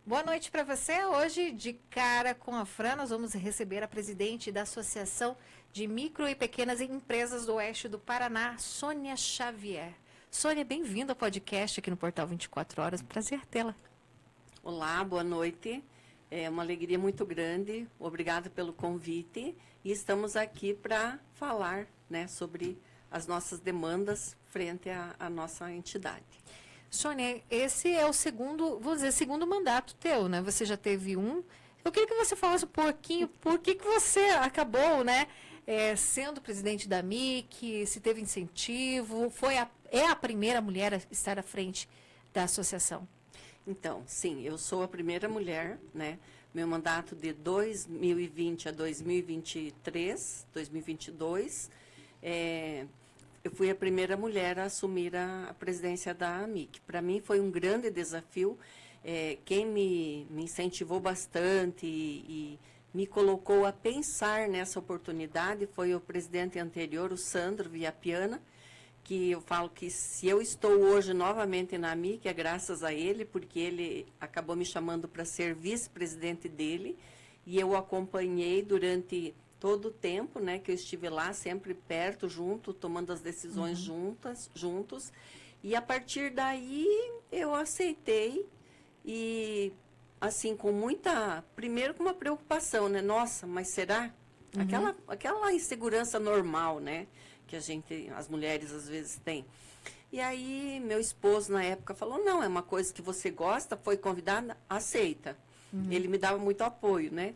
Boa noite para você. Hoje, de cara com a Fran, nós vamos receber a presidente da Associação de Micro e Pequenas Empresas do Oeste do Paraná, Sônia Xavier. Sônia, bem-vinda ao podcast aqui no Portal 24 Horas. Prazer tê-la. Olá, boa noite. É uma alegria muito grande. Obrigada pelo convite. E estamos aqui para falar, né, sobre as nossas demandas frente à nossa entidade. Sônia, esse é o segundo mandato teu, né? Você já teve um. Eu queria que você falasse um pouquinho por que você acabou, né, sendo presidente da MIC, se teve incentivo, é a primeira mulher a estar à frente da associação. Então, sim, eu sou a primeira mulher, né? Meu mandato de 2020 a 2023, 2022, eu fui a primeira mulher a assumir a presidência da AMIC. Para mim foi um grande desafio. Quem me incentivou bastante e me colocou a pensar nessa oportunidade foi o presidente anterior, o Sandro Viapiana, que eu falo que se eu estou hoje novamente na AMIC é graças a ele, porque ele acabou me chamando para ser vice-presidente dele, e eu o acompanhei durante todo o tempo, né, que eu estive lá, sempre perto, junto, tomando as decisões juntos. E a partir daí eu aceitei e, assim, primeiro com uma preocupação, né? Nossa, mas será? Aquela insegurança normal, né? Que as mulheres às vezes têm. E aí meu esposo na época falou, não, é uma coisa que você gosta, foi convidada, aceita. Ele me dava muito apoio, né?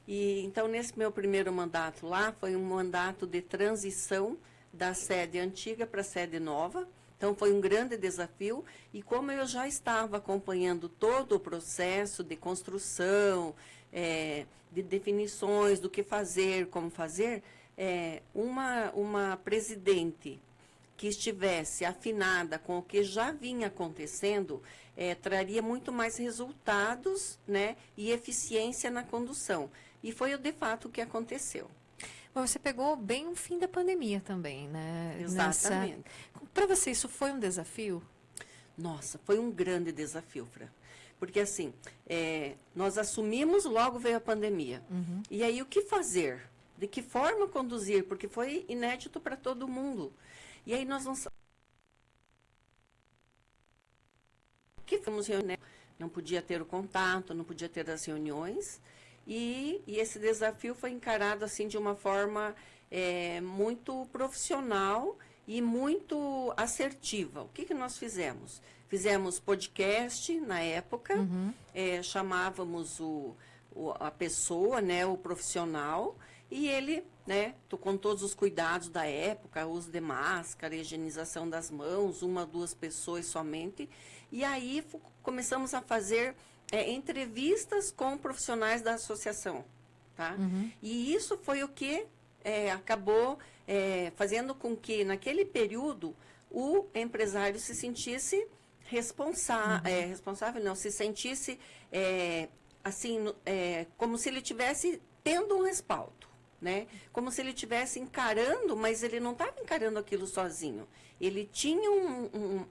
E então, nesse meu primeiro mandato lá, foi um mandato de transição da sede antiga para a sede nova. Então, foi um grande desafio. E como eu já estava acompanhando todo o processo de construção, de definições do que fazer, como fazer, uma presidente que estivesse afinada com o que já vinha acontecendo, traria muito mais resultados, né, e eficiência na condução. E foi, de fato, o que aconteceu. Bom, você pegou bem o fim da pandemia também, né? Exatamente. Para você, isso foi um desafio? Nossa, foi um grande desafio, Fran. Porque, assim, nós assumimos, logo veio a pandemia. E aí, o que fazer? De que forma conduzir? Porque foi inédito para todo mundo. E aí nós fomos reuniões, não podia ter o contato, não podia ter as reuniões, e esse desafio foi encarado assim de uma forma muito profissional e muito assertiva. O que nós fizemos? Fizemos podcast na época, chamávamos a pessoa, né, o profissional, e ele, né, com todos os cuidados da época, uso de máscara, higienização das mãos, 1 ou 2 pessoas somente. E aí começamos a fazer entrevistas com profissionais da associação. Tá? E isso foi o que acabou fazendo com que, naquele período, o empresário se sentisse responsável, não, se sentisse assim, como se ele tivesse tendo um respaldo. Né? Como se ele estivesse encarando, mas ele não estava encarando aquilo sozinho. Ele tinha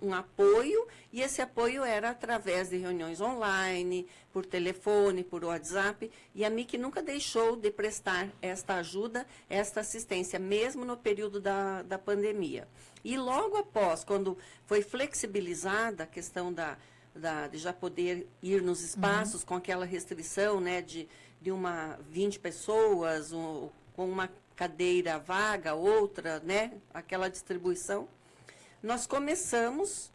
um apoio, e esse apoio era através de reuniões online, por telefone, por WhatsApp, e a MIC nunca deixou de prestar esta ajuda, esta assistência, mesmo no período da pandemia. E logo após, quando foi flexibilizada a questão de já poder ir nos espaços com aquela restrição, né, de 20 pessoas, com uma cadeira vaga, outra, né, aquela distribuição, nós começamos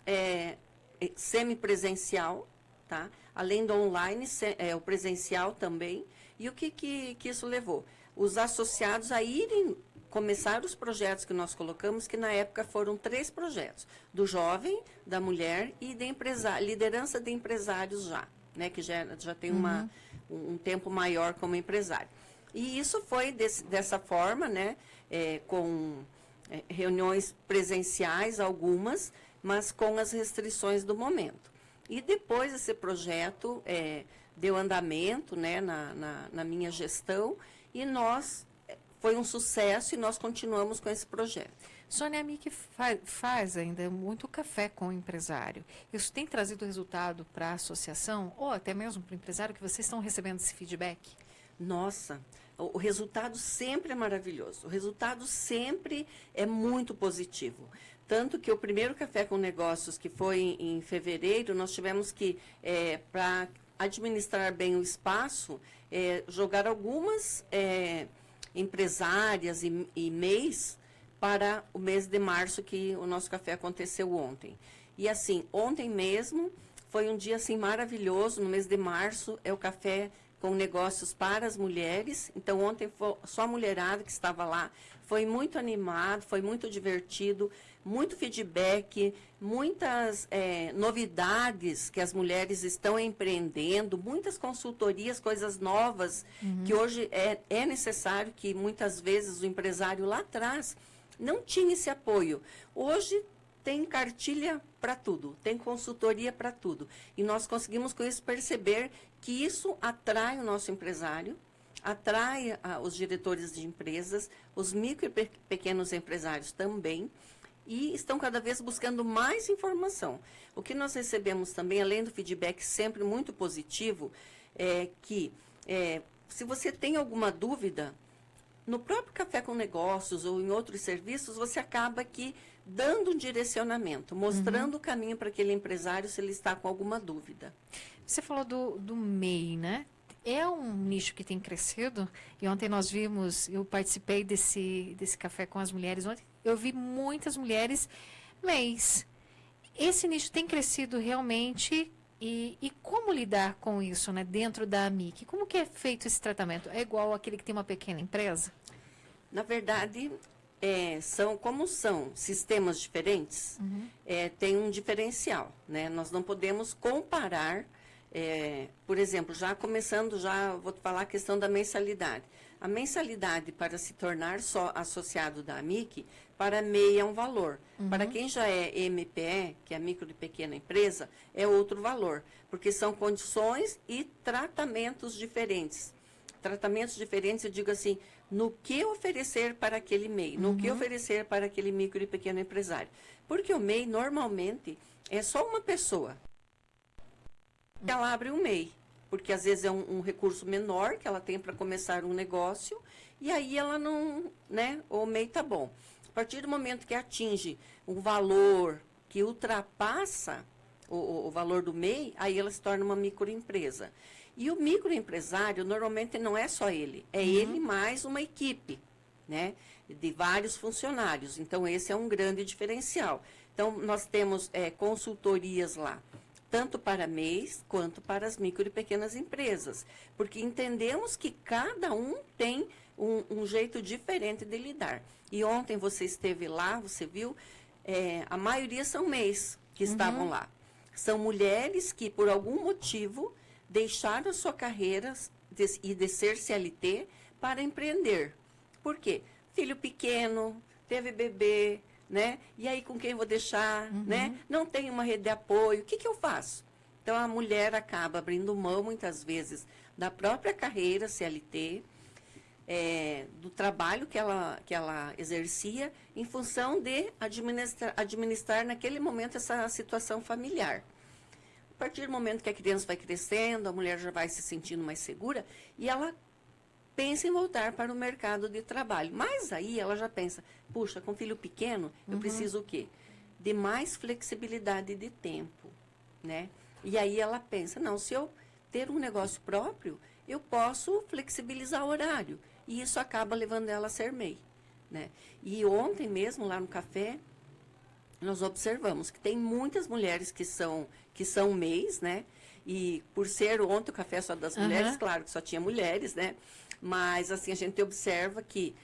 semipresencial, tá? Além do online, o presencial também. E o que isso levou? Os associados a irem começar os projetos que nós colocamos, que na época foram 3 projetos, do jovem, da mulher e de liderança de empresários já, né, que já tem um tempo maior como empresário. E isso foi dessa forma, né, com reuniões presenciais, algumas, mas com as restrições do momento. E depois esse projeto deu andamento, né, na minha gestão, e foi um sucesso, e nós continuamos com esse projeto. Sônia, a MIC faz ainda muito café com o empresário. Isso tem trazido resultado para a associação ou até mesmo para o empresário que vocês estão recebendo esse feedback? Nossa, o resultado sempre é maravilhoso. O resultado sempre é muito positivo. Tanto que o primeiro Café com Negócios, que foi em fevereiro, nós tivemos que, para administrar bem o espaço, jogar algumas empresárias e MEIs para o mês de março, que o nosso café aconteceu ontem. E assim, ontem mesmo foi um dia assim maravilhoso. No mês de março é o Café com Negócios para as mulheres. Então ontem foi só a mulherada que estava lá. Foi muito animado, foi muito divertido, muito feedback, muitas novidades que as mulheres estão empreendendo, muitas consultorias, coisas novas, que hoje é necessário, que muitas vezes o empresário lá atrás não tinha esse apoio. Hoje tem cartilha para tudo, tem consultoria para tudo. E nós conseguimos com isso perceber que isso atrai o nosso empresário, atrai os diretores de empresas, os micro e pequenos empresários também, e estão cada vez buscando mais informação. O que nós recebemos também, além do feedback sempre muito positivo, é que se você tem alguma dúvida, no próprio Café com Negócios ou em outros serviços, você acaba aqui dando um direcionamento, mostrando o caminho para aquele empresário se ele está com alguma dúvida. Você falou do MEI, né? É um nicho que tem crescido. E ontem nós vimos, eu participei desse café com as mulheres ontem, eu vi muitas mulheres MEIs. Esse nicho tem crescido realmente. E como lidar com isso, né, dentro da AMIC? Como que é feito esse tratamento? É igual aquele que tem uma pequena empresa? Na verdade, como são sistemas diferentes, tem um diferencial, né? Nós não podemos comparar, por exemplo, já vou falar a questão da mensalidade. A mensalidade para se tornar só associado da AMIC, para MEI é um valor. Para quem já é MPE, que é micro e pequena empresa, é outro valor, porque são condições e tratamentos diferentes. Tratamentos diferentes, eu digo assim, no que oferecer para aquele MEI, no que oferecer para aquele micro e pequeno empresário. Porque o MEI, normalmente, é só uma pessoa. Ela abre um MEI, porque às vezes é um recurso menor que ela tem para começar um negócio, e aí ela não, né, o MEI tá bom. A partir do momento que atinge um valor que ultrapassa o valor do MEI, aí ela se torna uma microempresa. E o microempresário, normalmente, não é só ele, é ele mais uma equipe, né, de vários funcionários. Então, esse é um grande diferencial. Então, nós temos consultorias lá, tanto para MEIs quanto para as micro e pequenas empresas, porque entendemos que cada um tem um jeito diferente de lidar. E ontem você esteve lá, você viu, a maioria são MEIs que estavam lá. São mulheres que, por algum motivo, deixaram a sua carreira e de ser CLT para empreender. Por quê? Filho pequeno, teve bebê, né? E aí com quem eu vou deixar, né? Não tem uma rede de apoio, o que eu faço? Então a mulher acaba abrindo mão muitas vezes da própria carreira CLT, do trabalho que ela exercia em função de administrar naquele momento essa situação familiar. A partir do momento que a criança vai crescendo, a mulher já vai se sentindo mais segura e ela pensa em voltar para o mercado de trabalho. Mas aí ela já pensa, puxa, com filho pequeno, eu preciso o quê? De mais flexibilidade de tempo, né? E aí ela pensa, não, se eu ter um negócio próprio, eu posso flexibilizar o horário. E isso acaba levando ela a ser MEI, né? E ontem mesmo, lá no café, nós observamos que tem muitas mulheres que são MEIs, né? E por ser ontem o café só das mulheres, claro que só tinha mulheres, né? Mas, assim, a gente observa que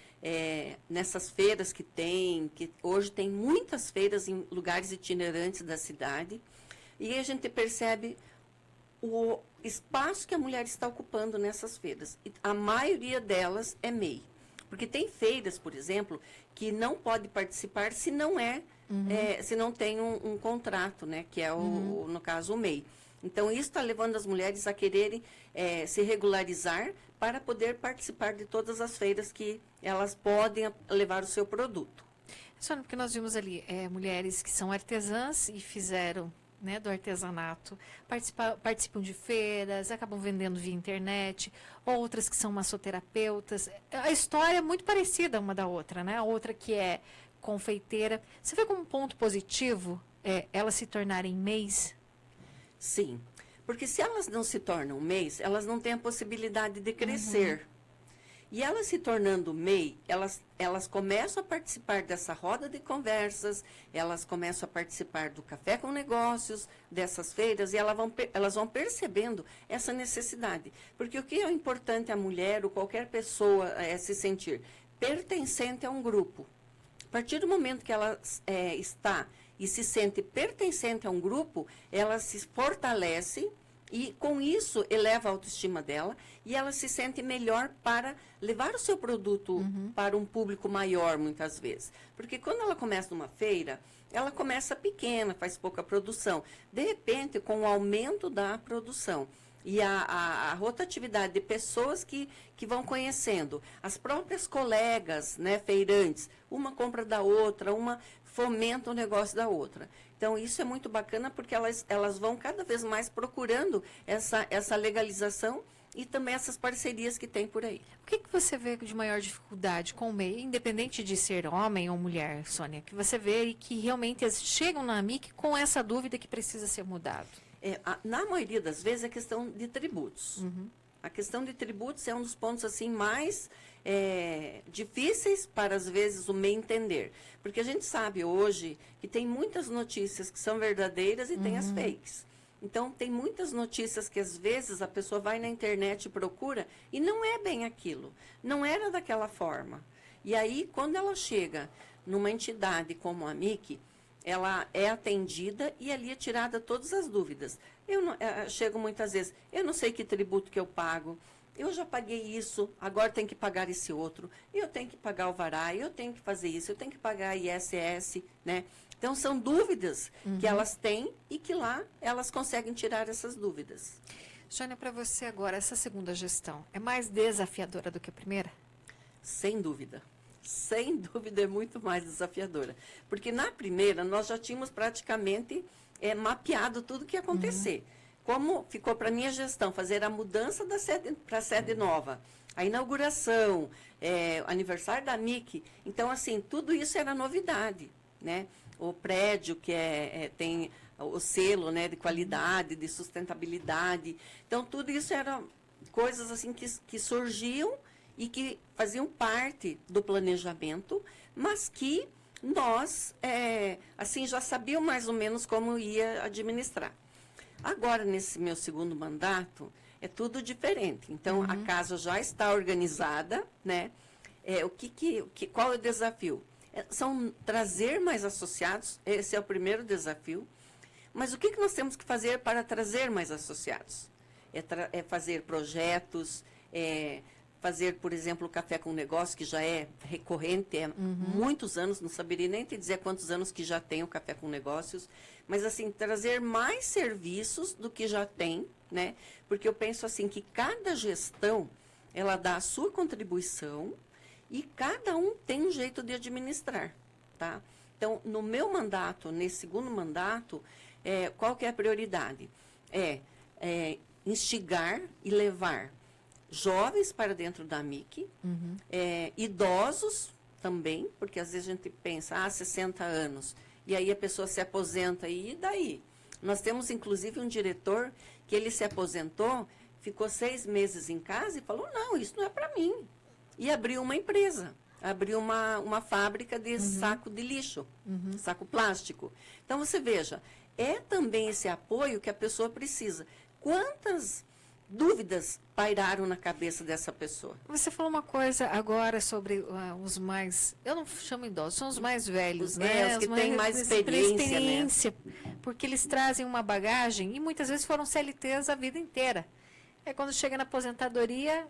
nessas feiras que hoje tem muitas feiras em lugares itinerantes da cidade, e a gente percebe o espaço que a mulher está ocupando nessas feiras. E a maioria delas é MEI. Porque tem feiras, por exemplo, que não pode participar se não se não tem um contrato, né? Que é, no caso, o MEI. Então, isso está levando as mulheres a quererem se regularizar para poder participar de todas as feiras que elas podem levar o seu produto. Só porque nós vimos ali mulheres que são artesãs e fizeram, né, do artesanato, participam de feiras, acabam vendendo via internet, outras que são massoterapeutas. A história é muito parecida uma da outra, né? A outra que é confeiteira. Você vê como um ponto positivo elas se tornarem MEIs? Sim, porque se elas não se tornam MEIs, elas não têm a possibilidade de crescer. E elas se tornando MEI, elas começam a participar dessa roda de conversas, elas começam a participar do Café com Negócios, dessas feiras, e elas vão percebendo essa necessidade. Porque o que é importante a mulher ou qualquer pessoa se sentir? Pertencente a um grupo. A partir do momento que ela está e se sente pertencente a um grupo, ela se fortalece e, com isso, eleva a autoestima dela e ela se sente melhor para levar o seu produto para um público maior, muitas vezes. Porque quando ela começa numa feira, ela começa pequena, faz pouca produção. De repente, com o aumento da produção e a rotatividade de pessoas que vão conhecendo, as próprias colegas, né, feirantes, uma compra da outra, uma fomenta o negócio da outra. Então, isso é muito bacana porque elas vão cada vez mais procurando essa legalização e também essas parcerias que tem por aí. O que você vê de maior dificuldade com o MEI, independente de ser homem ou mulher, Sônia, que você vê e que realmente chegam na AMIC com essa dúvida que precisa ser mudado? Na maioria das vezes, é questão de tributos. A questão de tributos é um dos pontos assim mais difíceis para, às vezes, o MEI entender. Porque a gente sabe hoje que tem muitas notícias que são verdadeiras e tem as fakes. Então, tem muitas notícias que, às vezes, a pessoa vai na internet e procura e não é bem aquilo. Não era daquela forma. E aí, quando ela chega numa entidade como a AMIC, ela é atendida e ali é tirada todas as dúvidas. Eu chego muitas vezes, eu não sei que tributo que eu pago, eu já paguei isso, agora tenho que pagar esse outro, eu tenho que pagar o alvará, eu tenho que fazer isso, eu tenho que pagar ISS, né? Então, são dúvidas que elas têm e que lá elas conseguem tirar essas dúvidas. Jônia, para você agora, essa segunda gestão é mais desafiadora do que a primeira? Sem dúvida. Sem dúvida, é muito mais desafiadora. Porque na primeira, nós já tínhamos praticamente mapeado tudo o que ia acontecer. Como ficou para a minha gestão fazer a mudança da sede para a sede nova, a inauguração, o aniversário da AMIC. Então, assim, tudo isso era novidade, né? O prédio que tem o selo, né, de qualidade, de sustentabilidade. Então, tudo isso eram coisas assim que surgiam e que faziam parte do planejamento, mas que nós, assim, já sabíamos mais ou menos como ia administrar. Agora, nesse meu segundo mandato, é tudo diferente. Então, a casa já está organizada, né? Qual é o desafio? São trazer mais associados, esse é o primeiro desafio. Mas o que nós temos que fazer para trazer mais associados? É fazer projetos, fazer, por exemplo, o Café com Negócio, que já é recorrente, muitos anos, não saberia nem te dizer quantos anos que já tem o Café com Negócios, mas, assim, trazer mais serviços do que já tem, né? Porque eu penso, assim, que cada gestão, ela dá a sua contribuição e cada um tem um jeito de administrar, tá? Então, no meu mandato, nesse segundo mandato, qual que é a prioridade? Instigar e levar jovens para dentro da AMIC, idosos também, porque às vezes a gente pensa, 60 anos, e aí a pessoa se aposenta, e daí? Nós temos, inclusive, um diretor que ele se aposentou, ficou 6 meses em casa e falou, não, isso não é para mim. E abriu uma empresa, abriu uma fábrica de saco de lixo, saco plástico. Então, você veja, é também esse apoio que a pessoa precisa. Quantas dúvidas pairaram na cabeça dessa pessoa? Você falou uma coisa agora sobre os mais, eu não chamo idosos, são os mais velhos, né? Os que têm mais experiência, né? Porque eles trazem uma bagagem e muitas vezes foram CLTs a vida inteira. Quando chega na aposentadoria,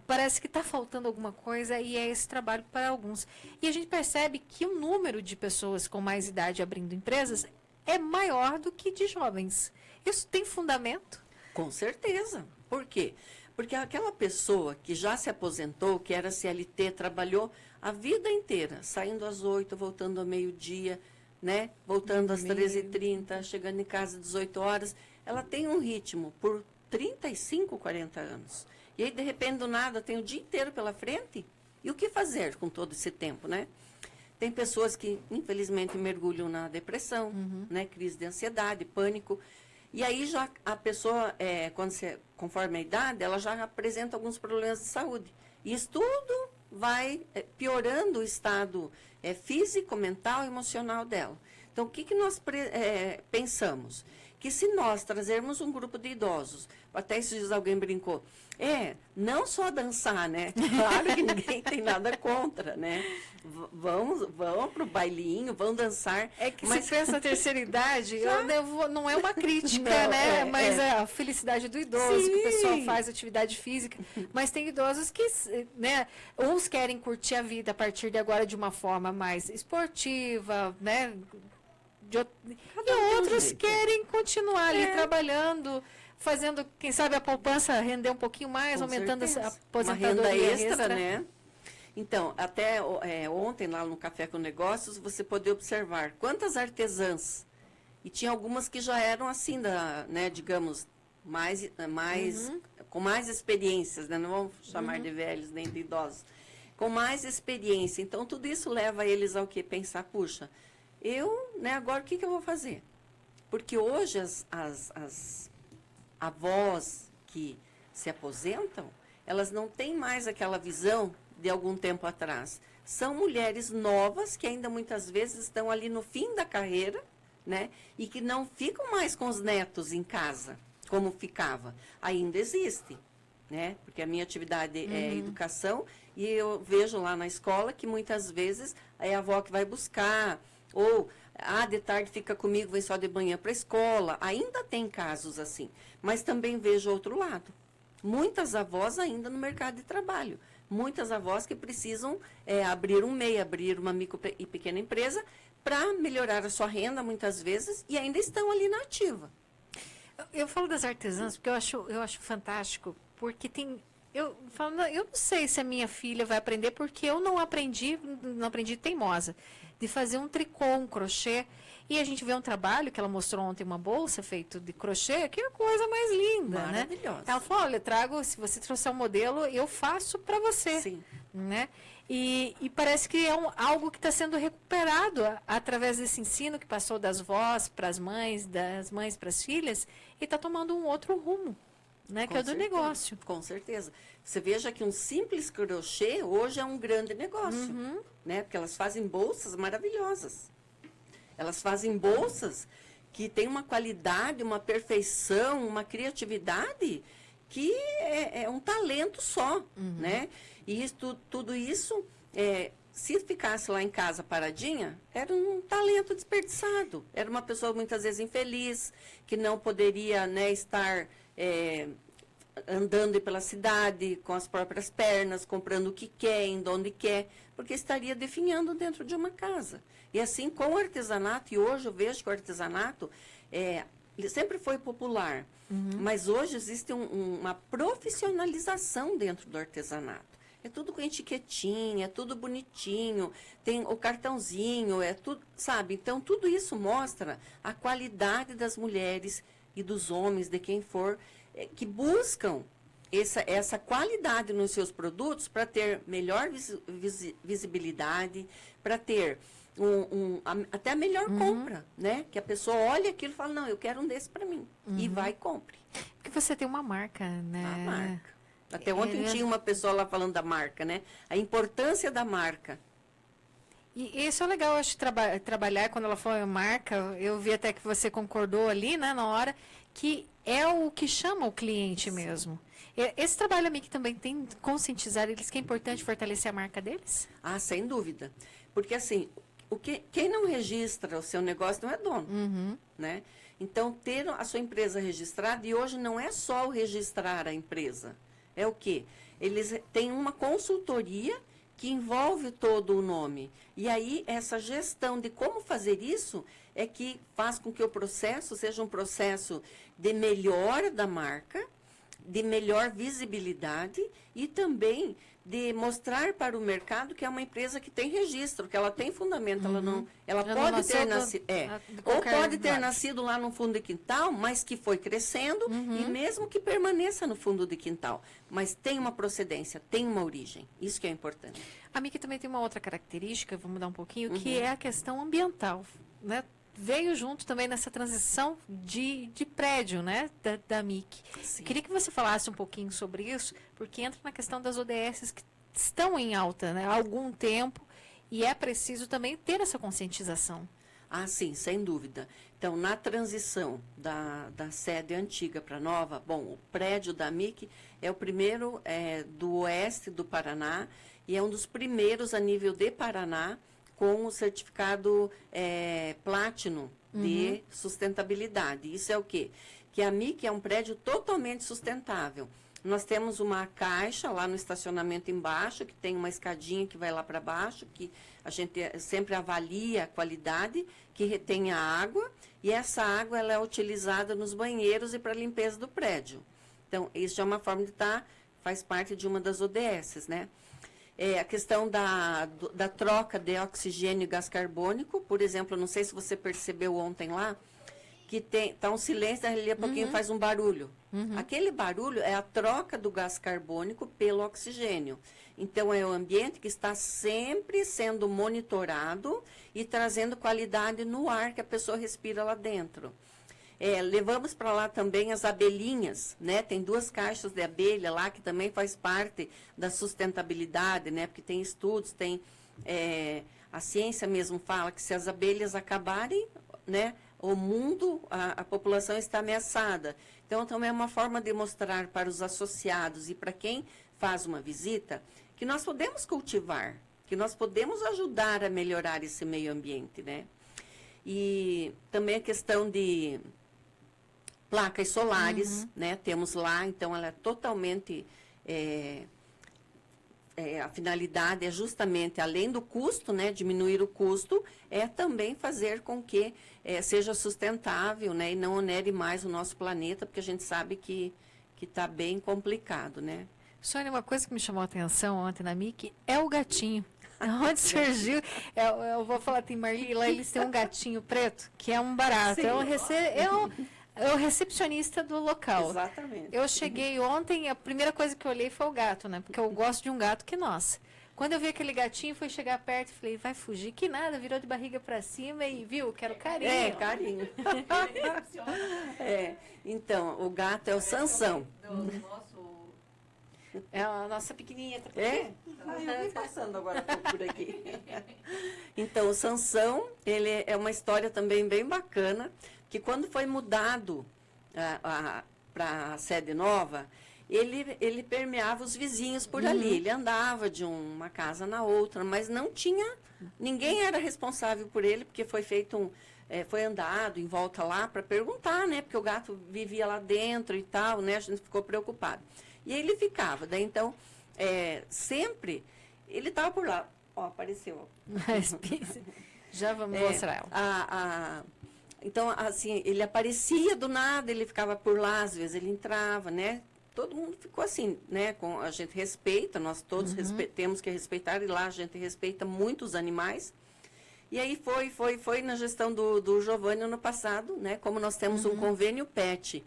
parece que está faltando alguma coisa e é esse trabalho para alguns. E a gente percebe que o número de pessoas com mais idade abrindo empresas é maior do que de jovens. Isso tem fundamento? Com certeza. Por quê? Porque aquela pessoa que já se aposentou, que era CLT, trabalhou a vida inteira, saindo às 8, voltando ao meio-dia, né? Voltando às 13h30, chegando em casa às 18 horas. Ela tem um ritmo por 35, 40 anos. E aí, de repente, do nada, tem o dia inteiro pela frente. E o que fazer com todo esse tempo, né? Tem pessoas que, infelizmente, mergulham na depressão, né? Crise de ansiedade, pânico. E aí, já a pessoa, conforme a idade, ela já apresenta alguns problemas de saúde. E isso tudo vai piorando o estado físico, mental e emocional dela. Então, o que nós pensamos? Que se nós trazermos um grupo de idosos, até esses dias alguém brincou, não só dançar, né? Claro que ninguém tem nada contra, né? Vão para o bailinho, vão dançar. Mas se pensa na terceira idade, não é uma crítica, não, né? Mas é a felicidade do idoso, sim, que o pessoal faz atividade física. Mas tem idosos que, né? Uns querem curtir a vida a partir de agora de uma forma mais esportiva, né? E outros querem continuar ali trabalhando, fazendo, quem sabe, a poupança render um pouquinho mais, com aumentando certeza. A aposentadoria. Uma renda extra, né? Então, até ontem, lá no Café com Negócios, você pôde observar quantas artesãs. E tinha algumas que já eram assim, né, digamos, com mais experiências, né? Não vamos chamar de velhos nem de idosos. Com mais experiência. Então, tudo isso leva eles ao quê? Pensar, puxa, agora o que eu vou fazer? Porque hoje as avós que se aposentam, elas não têm mais aquela visão de algum tempo atrás. São mulheres novas que ainda muitas vezes estão ali no fim da carreira, né? E que não ficam mais com os netos em casa, como ficava. Ainda existe, né? Porque a minha atividade é educação e eu vejo lá na escola que muitas vezes é a avó que vai buscar, ou de tarde fica comigo, vem só de manhã para a escola. Ainda tem casos assim. Mas também vejo outro lado. Muitas avós ainda no mercado de trabalho. Muitas avós que precisam abrir um MEI, abrir uma micro e pequena empresa para melhorar a sua renda, muitas vezes, e ainda estão ali na ativa. Eu falo das artesãs porque eu acho fantástico, porque tem... Eu não sei se a minha filha vai aprender, porque eu não aprendi teimosa, de fazer um tricô, um crochê. E a gente vê um trabalho que ela mostrou ontem, uma bolsa feita de crochê, que é a coisa mais linda, maravilhosa, né? Ela falou, olha, se você trouxer um modelo, eu faço para você. Sim. Né? E parece que é algo que está sendo recuperado através desse ensino que passou das vós para as mães, das mães para as filhas, e está tomando um outro rumo. Né, que é do negócio. Com certeza. Você veja que um simples crochê hoje é um grande negócio. Né? Porque elas fazem bolsas maravilhosas. Elas fazem bolsas que têm uma qualidade, uma perfeição, uma criatividade que é um talento só. Né? E tudo isso, se ficasse lá em casa paradinha, era um talento desperdiçado. Era uma pessoa muitas vezes infeliz, que não poderia, né, estar... andando pela cidade com as próprias pernas, comprando o que quer, indo onde quer, porque estaria definhando dentro de uma casa. E assim com o artesanato, e hoje eu vejo que o artesanato ele sempre foi popular, mas hoje existe uma profissionalização dentro do artesanato. É tudo com etiquetinha, é tudo bonitinho, tem o cartãozinho, é tudo, sabe? Então, tudo isso mostra a qualidade das mulheres e dos homens, de quem for, que buscam essa qualidade nos seus produtos para ter melhor visibilidade, para ter até a melhor compra, né? Que a pessoa olha aquilo e fala, não, eu quero um desse para mim. E vai e compre. Porque você tem uma marca, né? A marca. Até ontem tinha uma pessoa lá falando da marca, né? A importância da marca. E isso é legal, eu acho, trabalhar quando ela falou em marca, eu vi até que você concordou ali, né, na hora, que é o que chama o cliente mesmo. Esse trabalho, amigo, também tem que conscientizar eles que é importante fortalecer a marca deles? Ah, sem dúvida. Porque, assim, quem não registra o seu negócio não é dono, né? Então, ter a sua empresa registrada, e hoje não é só o registrar a empresa, é o quê? Eles têm uma consultoria que envolve todo o nome. E aí, essa gestão de como fazer isso é que faz com que o processo seja um processo de melhora da marca, de melhor visibilidade e também de mostrar para o mercado que é uma empresa que tem registro, que ela tem fundamento, ela não, ela Já não pode nasceu ter nascido, ou pode ter nascido lá no fundo de quintal, mas que foi crescendo e mesmo que permaneça no fundo de quintal, mas tem uma procedência, tem uma origem, isso que é importante. A Miki também tem uma outra característica, vou mudar um pouquinho, que é a questão ambiental, né? Veio junto também nessa transição de prédio, né, da Miki. Queria que você falasse um pouquinho sobre isso, porque entra na questão das ODS que estão em alta, né, há algum tempo, e é preciso também ter essa conscientização. Ah, sim, sem dúvida. Então, na transição da sede antiga para a nova, bom, o prédio da MIC é o primeiro do oeste do Paraná e é um dos primeiros a nível de Paraná com o certificado Platinum de sustentabilidade. Isso é o quê? Que a MIC é um prédio totalmente sustentável. Nós temos uma caixa lá no estacionamento embaixo, que tem uma escadinha que vai lá para baixo, que a gente sempre avalia a qualidade, que retém a água, e essa água ela é utilizada nos banheiros e para a limpeza do prédio. Então, isso é uma forma de estar, faz parte de uma das ODS, né? A questão da troca de oxigênio e gás carbônico, por exemplo, não sei se você percebeu ontem lá, que tá um silêncio, ali a pouquinho faz um barulho. Aquele barulho é a troca do gás carbônico pelo oxigênio. Então, é o ambiente que está sempre sendo monitorado e trazendo qualidade no ar que a pessoa respira lá dentro. Levamos para lá também as abelhinhas, né? Tem 2 caixas de abelha lá, que também faz parte da sustentabilidade, né? Porque tem estudos, tem... a ciência mesmo fala que se as abelhas acabarem, né? O mundo, a população está ameaçada. Então, também é uma forma de mostrar para os associados e para quem faz uma visita que nós podemos cultivar, que nós podemos ajudar a melhorar esse meio ambiente, né? E também a questão de placas solares, né? Temos lá, então ela é totalmente... a finalidade é justamente, além do custo, né, diminuir o custo, é também fazer com que seja sustentável, né, e não onere mais o nosso planeta, porque a gente sabe que está bem complicado, né? Sônia, uma coisa que me chamou a atenção ontem na Miki é o gatinho. Onde surgiu? Eu vou falar, tem Marli, lá eles têm um gatinho preto, que é um barato. Sim. É o recepcionista do local. Exatamente. Eu cheguei ontem, a primeira coisa que eu olhei foi o gato, né? Porque eu gosto de um gato que nossa. Quando eu vi aquele gatinho, fui chegar perto e falei, vai fugir, que nada, virou de barriga para cima e viu, quero carinho. Carinho. Então, o gato é o Sansão. É a nossa pequenininha. Tá por aqui? Eu vim passando agora por aqui. Então, o Sansão, ele é uma história também bem bacana, que quando foi mudado para a sede nova, ele permeava os vizinhos por ali. Ele andava de uma casa na outra, mas não tinha... Ninguém era responsável por ele, porque foi feito foi andado em volta lá para perguntar, né? Porque o gato vivia lá dentro e tal, né? A gente ficou preocupado. E ele ficava. Daí, então, sempre... Ele estava por lá. Ó, apareceu. Já vamos mostrar ela. Então, assim, ele aparecia do nada, ele ficava por lá, às vezes ele entrava, né? Todo mundo ficou assim, né? A gente respeita, nós todos temos que respeitar, e lá a gente respeita muito os animais. E aí foi na gestão do Giovanni no passado, né? Como nós temos um convênio PET,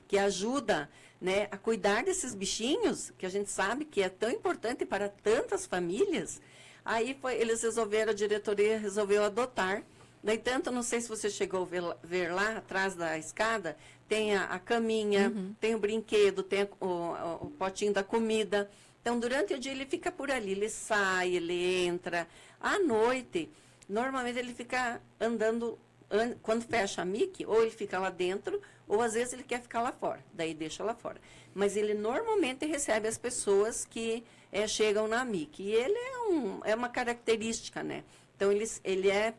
que ajuda, né, a cuidar desses bichinhos, que a gente sabe que é tão importante para tantas famílias. Aí eles resolveram, a diretoria resolveu adotar. Daí, tanto, não sei se você chegou a ver lá atrás da escada, tem a caminha, tem o brinquedo, tem o potinho da comida. Então, durante o dia ele fica por ali, ele sai, ele entra. À noite, normalmente ele fica andando, quando fecha a MIC, ou ele fica lá dentro, ou às vezes ele quer ficar lá fora, daí deixa lá fora. Mas ele normalmente recebe as pessoas que chegam na MIC. E ele é uma característica, né? Então, ele é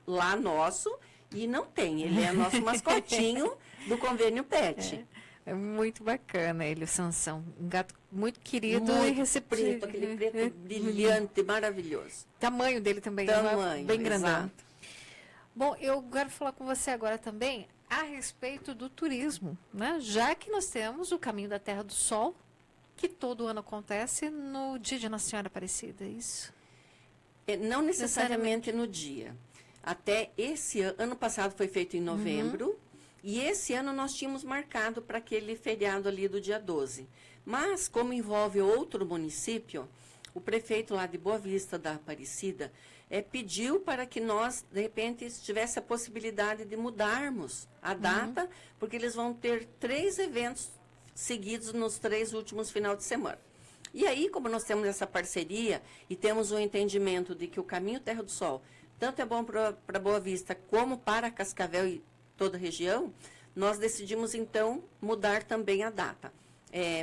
lá nosso e não tem. Ele é nosso mascotinho do convênio PET. É muito bacana ele, o Sansão. Um gato muito querido muito e receptivo. Aquele preto brilhante, maravilhoso. Tamanho dele também, Tamanho, bem grandão. exato. Bom, eu quero falar com você agora também a respeito do turismo, né? Já que nós temos o Caminho da Terra do Sol, que todo ano acontece no dia de Nossa Senhora Aparecida, é isso? Não necessariamente no dia. Até esse ano passado foi feito em novembro, e esse ano nós tínhamos marcado para aquele feriado ali do dia 12. Mas, como envolve outro município, o prefeito lá de Boa Vista da Aparecida pediu para que nós, de repente, tivesse a possibilidade de mudarmos a data, porque eles vão ter 3 eventos seguidos nos 3 últimos finais de semana. E aí, como nós temos essa parceria e temos o entendimento de que o Caminho Terra do Sol tanto é bom para Boa Vista como para Cascavel e toda a região, nós decidimos, então, mudar também a data.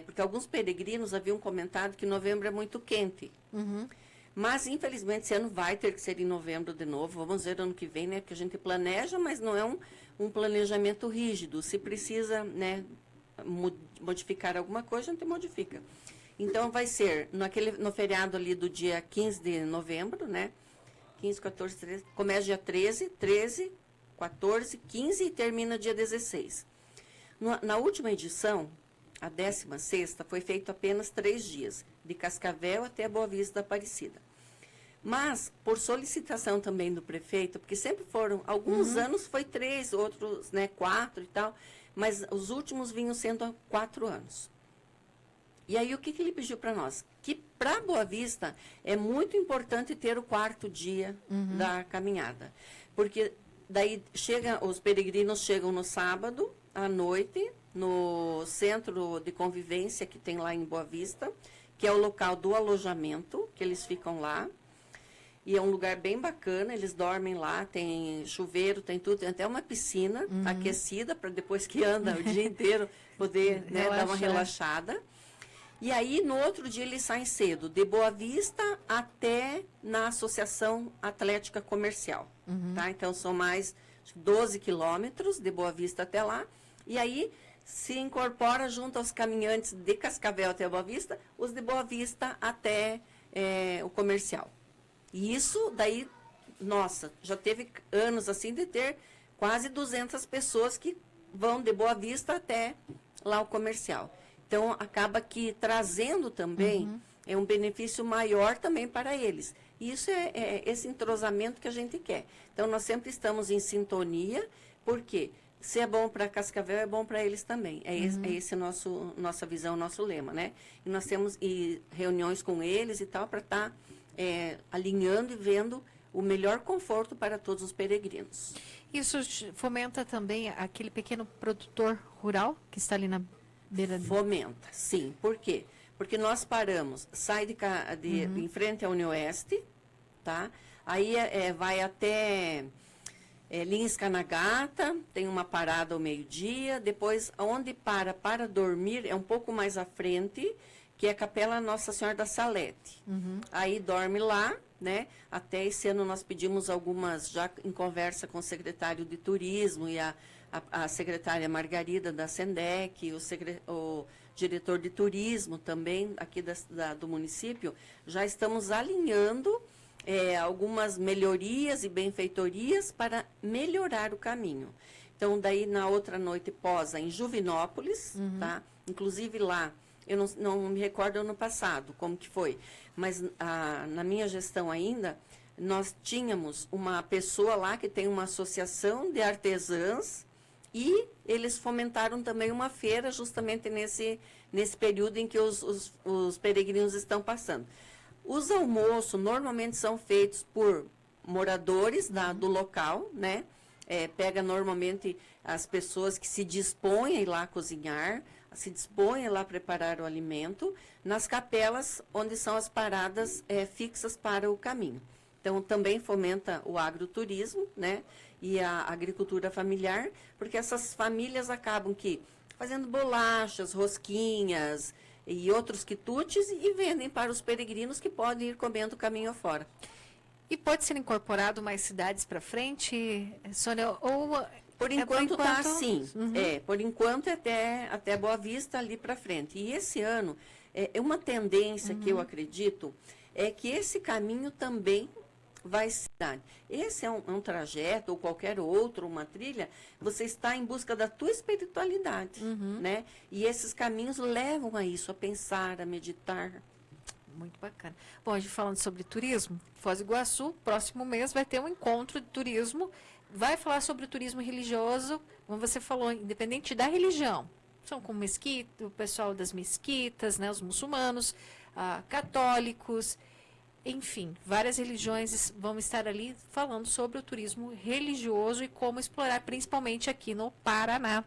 Porque alguns peregrinos haviam comentado que novembro é muito quente. Mas, infelizmente, esse ano vai ter que ser em novembro de novo. Vamos ver ano que vem, né? Porque a gente planeja, mas não é um planejamento rígido. Se precisa, né, modificar alguma coisa, a gente modifica. Então, vai ser no feriado ali do dia 15 de novembro, né? 15, 14, 13. Começa dia 13, 14, 15 e termina dia 16. Na última edição, a 16ª, foi feito apenas 3 dias, de Cascavel até Boa Vista da Aparecida. Mas, por solicitação também do prefeito, porque sempre foram, alguns anos foi 3, outros, né, 4 e tal, mas os últimos vinham sendo 4 anos. E aí, o que ele pediu para nós? Que para Boa Vista é muito importante ter o 4º dia da caminhada. Porque daí os peregrinos chegam no sábado à noite, no centro de convivência que tem lá em Boa Vista, que é o local do alojamento, que eles ficam lá. E é um lugar bem bacana, eles dormem lá, tem chuveiro, tem tudo, tem até uma piscina aquecida para depois que anda o dia inteiro poder, né, dar uma relaxada. E aí, no outro dia, eles saem cedo, de Boa Vista até na Associação Atlética Comercial. Tá? Então, são mais 12 quilômetros de Boa Vista até lá. E aí, se incorpora junto aos caminhantes de Cascavel até Boa Vista, os de Boa Vista até o comercial. E isso, daí, nossa, já teve anos assim de ter quase 200 pessoas que vão de Boa Vista até lá o comercial. Então, acaba que trazendo também um benefício maior também para eles. E isso é esse entrosamento que a gente quer. Então, nós sempre estamos em sintonia, porque se é bom para Cascavel, é bom para eles também. É esse nossa visão, nosso lema, né? E nós temos reuniões com eles e tal, para estar alinhando e vendo o melhor conforto para todos os peregrinos. Isso fomenta também aquele pequeno produtor rural que está ali na beira de... Fomenta, sim. Por quê? Porque nós paramos, sai em frente à Unioeste, tá? Aí vai até Lins Canagata, tem uma parada ao meio-dia, depois onde para dormir é um pouco mais à frente, que é a Capela Nossa Senhora da Salete. Aí dorme lá, né? Até esse ano nós pedimos algumas, já em conversa com o secretário de Turismo e a secretária Margarida da SENDEC, o diretor de turismo também aqui do município, já estamos alinhando algumas melhorias e benfeitorias para melhorar o caminho. Então, daí na outra noite posa em Juvinópolis, tá? Inclusive lá, eu não me recordo ano passado como que foi, mas na minha gestão ainda, nós tínhamos uma pessoa lá que tem uma associação de artesãs e eles fomentaram também uma feira justamente nesse período em que os peregrinos estão passando. Os almoços normalmente são feitos por moradores do local, né? Pega normalmente as pessoas que se dispõem a ir lá cozinhar, se dispõem a ir lá preparar o alimento, nas capelas onde são as paradas fixas para o caminho. Então, também fomenta o agroturismo, né? E a agricultura familiar, porque essas famílias acabam fazendo bolachas, rosquinhas e outros quitutes e vendem para os peregrinos que podem ir comendo o caminho afora. E pode ser incorporado mais cidades para frente, Sônia? Ou por enquanto está assim. Por enquanto até Boa Vista ali para frente. E esse ano, uma tendência que eu acredito é que esse caminho também vai à cidade. Esse é um trajeto, ou qualquer outro, uma trilha, você está em busca da tua espiritualidade, né? E esses caminhos levam a isso, a pensar, a meditar. Muito bacana. Bom, a gente falando sobre turismo, Foz do Iguaçu, próximo mês vai ter um encontro de turismo, vai falar sobre o turismo religioso, como você falou, independente da religião. São como mesquita, o pessoal das mesquitas, né, os muçulmanos, católicos, enfim, várias religiões vão estar ali falando sobre o turismo religioso e como explorar, principalmente aqui no Paraná.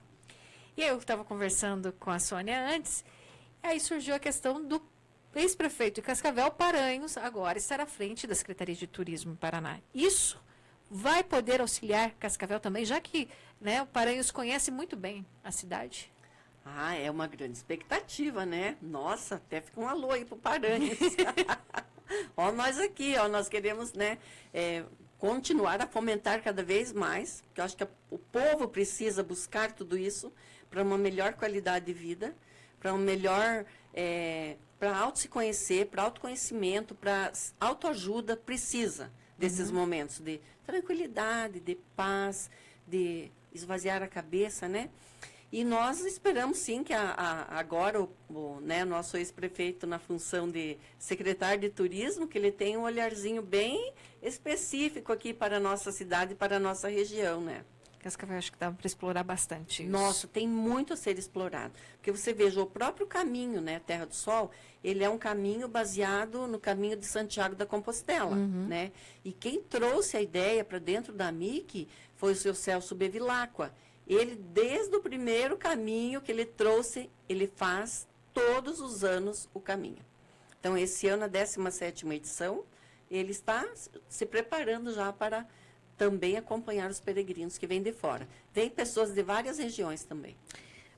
E eu estava conversando com a Sônia antes, aí surgiu a questão do ex-prefeito de Cascavel, Paranhos, agora estar à frente da Secretaria de Turismo em Paraná. Isso vai poder auxiliar Cascavel também, já que, né, o Paranhos conhece muito bem a cidade? Ah, é uma grande expectativa, né? Nossa, até fica um alô aí pro Paranhos. Ó, nós aqui, ó, nós queremos, né, continuar a fomentar cada vez mais, porque eu acho que o povo precisa buscar tudo isso para uma melhor qualidade de vida, para um melhor, para auto se conhecer, para autoconhecimento, para autoajuda, precisa desses momentos de tranquilidade, de paz, de esvaziar a cabeça, né? E nós esperamos, sim, que agora o nosso ex-prefeito na função de secretário de turismo, que ele tenha um olharzinho bem específico aqui para a nossa cidade e para a nossa região, né? Cascavel, acho que dá para explorar bastante isso. Nossa, tem muito a ser explorado. Porque você veja, o próprio caminho, né, Terra do Sol, ele é um caminho baseado no caminho de Santiago da Compostela, né? E quem trouxe a ideia para dentro da MIC foi o seu Celso Bevilacqua. Ele, desde o primeiro caminho que ele trouxe, ele faz todos os anos o caminho. Então, esse ano, a 17ª edição, ele está se preparando já para também acompanhar os peregrinos que vêm de fora. Tem pessoas de várias regiões também.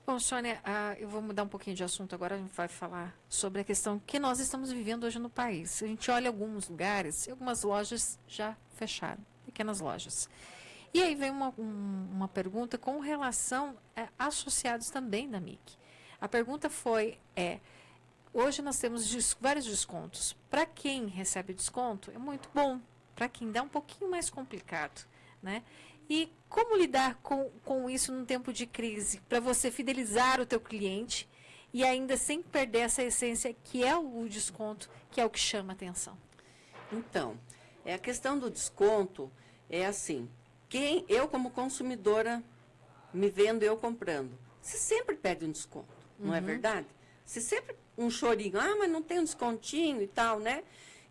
Bom, Sônia, eu vou mudar um pouquinho de assunto agora, a gente vai falar sobre a questão que nós estamos vivendo hoje no país. A gente olha alguns lugares, algumas lojas já fecharam, pequenas lojas. E aí vem uma pergunta com relação a associados também da MIC. A pergunta foi, hoje nós temos vários descontos. Para quem recebe desconto, é muito bom. Para quem dá um pouquinho mais complicado, né? E como lidar com isso num tempo de crise, para você fidelizar o teu cliente e ainda sem perder essa essência que é o desconto, que é o que chama a atenção? Então, a questão do desconto é assim, eu como consumidora, me vendo, eu comprando, você sempre pede um desconto, não é verdade? Você sempre um chorinho, mas não tem um descontinho e tal, né?